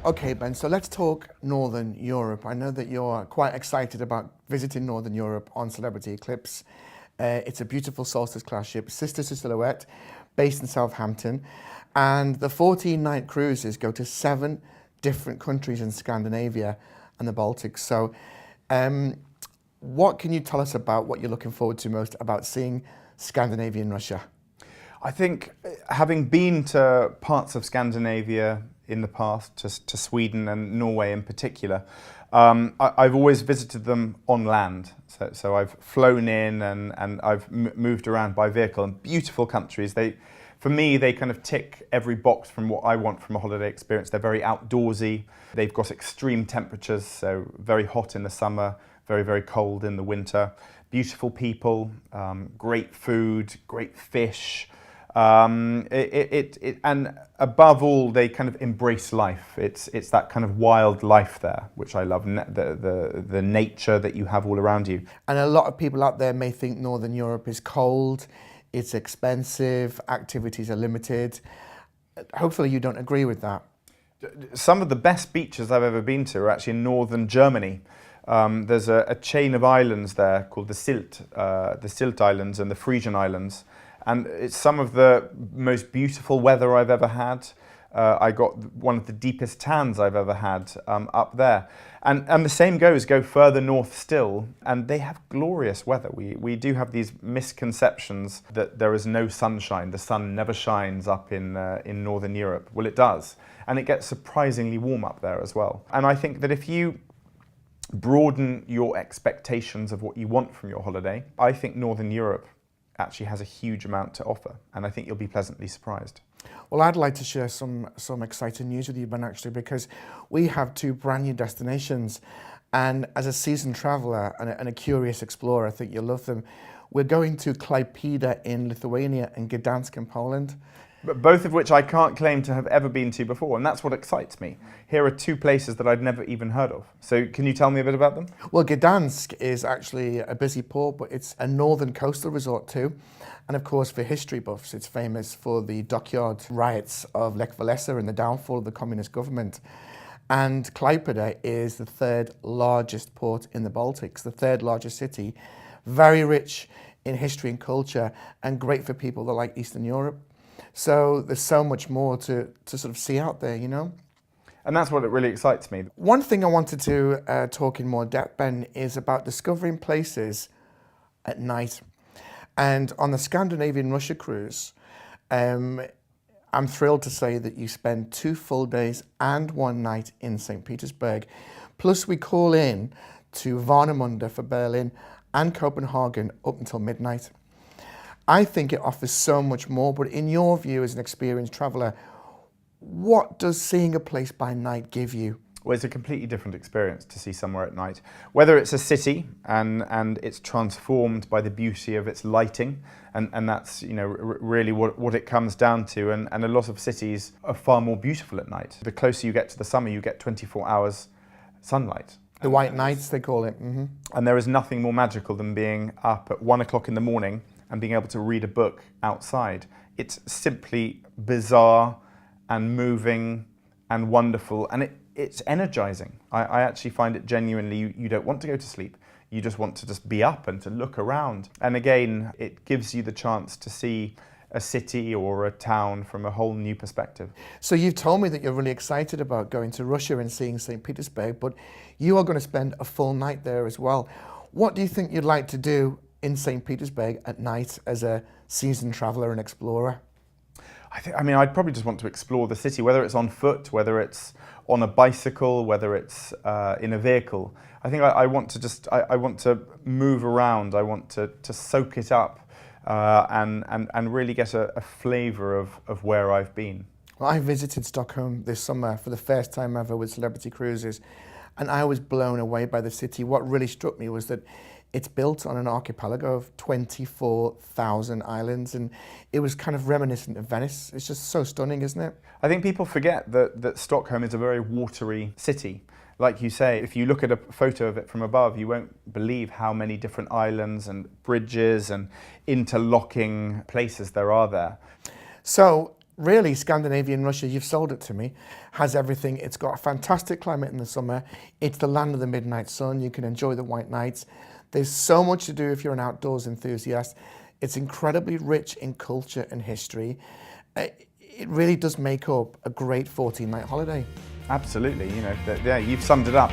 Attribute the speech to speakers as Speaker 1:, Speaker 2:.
Speaker 1: Okay, Ben, so let's talk Northern Europe. I know that you're quite excited about visiting Northern Europe on Celebrity Eclipse. It's a beautiful solstice class ship, sister to Silhouette, based in Southampton. And the 14-night cruises go to 7 different countries in Scandinavia and the Baltics. So what can you tell us about what you're looking forward to most about seeing Scandinavia and Russia?
Speaker 2: I think having been to parts of Scandinavia in the past, to Sweden and Norway in particular, I've always visited them on land. So I've flown in and I've moved around by vehicle. And beautiful countries. For me, they kind of tick every box from what I want from a holiday experience. They're very outdoorsy. They've got extreme temperatures, so very hot in the summer, very, very cold in the winter. Beautiful people, great food, great fish. And above all, they kind of embrace life. It's that kind of wild life there, which I love, the nature that you have all around you.
Speaker 1: And a lot of people out there may think Northern Europe is cold, it's expensive, activities are limited. Hopefully you don't agree with that.
Speaker 2: Some of the best beaches I've ever been to are actually in northern Germany. There's a chain of islands there called the Sylt Islands and the Frisian Islands. And it's some of the most beautiful weather I've ever had. I got one of the deepest tans I've ever had up there. And the same go further north still, and they have glorious weather. We do have these misconceptions that there is no sunshine. The sun never shines up in Northern Europe. Well, it does. And it gets surprisingly warm up there as well. And I think that if you broaden your expectations of what you want from your holiday, I think Northern Europe actually has a huge amount to offer, and I think you'll be pleasantly surprised.
Speaker 1: Well, I'd like to share some exciting news with you, Ben, actually, because we have 2 brand new destinations, and as a seasoned traveller and a curious explorer, I think you'll love them. We're going to Klaipėda in Lithuania and Gdansk in Poland.
Speaker 2: But both of which I can't claim to have ever been to before, and that's what excites me. Here are 2 places that I'd never even heard of. So can you tell me a bit about them?
Speaker 1: Well, Gdansk is actually a busy port, but it's a northern coastal resort too. And of course, for history buffs, it's famous for the dockyard riots of Lech Walesa and the downfall of the communist government. And Klaipėda is the 3rd largest port in the Baltics, the 3rd largest city, very rich in history and culture, and great for people that like Eastern Europe. So there's so much more to sort of see out there, you know?
Speaker 2: And that's what really excites me.
Speaker 1: One thing I wanted to talk in more depth, Ben, is about discovering places at night. And on the Scandinavian Russia cruise, I'm thrilled to say that you spend 2 full days and 1 night in St. Petersburg. Plus we call in to Warnemünde for Berlin and Copenhagen up until midnight. I think it offers so much more, but in your view as an experienced traveller, what does seeing a place by night give you?
Speaker 2: Well, it's a completely different experience to see somewhere at night. Whether it's a city and it's transformed by the beauty of its lighting, and that's really what it comes down to, and a lot of cities are far more beautiful at night. The closer you get to the summer, you get 24 hours sunlight.
Speaker 1: The white nights, they call it. Mm-hmm.
Speaker 2: And there is nothing more magical than being up at 1 o'clock in the morning and being able to read a book outside. It's simply bizarre and moving and wonderful, and it's energizing. I actually find it genuinely, you don't want to go to sleep. You just want to just be up and to look around. And again, it gives you the chance to see a city or a town from a whole new perspective.
Speaker 1: So you've told me that you're really excited about going to Russia and seeing St. Petersburg, but you are going to spend a full night there as well. What do you think you'd like to do in St. Petersburg at night as a seasoned traveller and explorer?
Speaker 2: I'd probably just want to explore the city, whether it's on foot, whether it's on a bicycle, whether it's in a vehicle. I think I want to move around. I want to soak it up and really get a flavour of where I've been.
Speaker 1: Well, I visited Stockholm this summer for the first time ever with Celebrity Cruises, and I was blown away by the city. What really struck me was that it's built on an archipelago of 24,000 islands, and it was kind of reminiscent of Venice. It's just so stunning, isn't it?
Speaker 2: I think people forget that Stockholm is a very watery city. Like you say, if you look at a photo of it from above, you won't believe how many different islands and bridges and interlocking places there are there.
Speaker 1: So really, Scandinavian Russia, you've sold it to me, has everything. It's got a fantastic climate in the summer. It's the land of the midnight sun. You can enjoy the white nights. There's so much to do if you're an outdoors enthusiast. It's incredibly rich in culture and history. It really does make up a great 14-night holiday.
Speaker 2: Absolutely, you know, yeah, you've summed it up.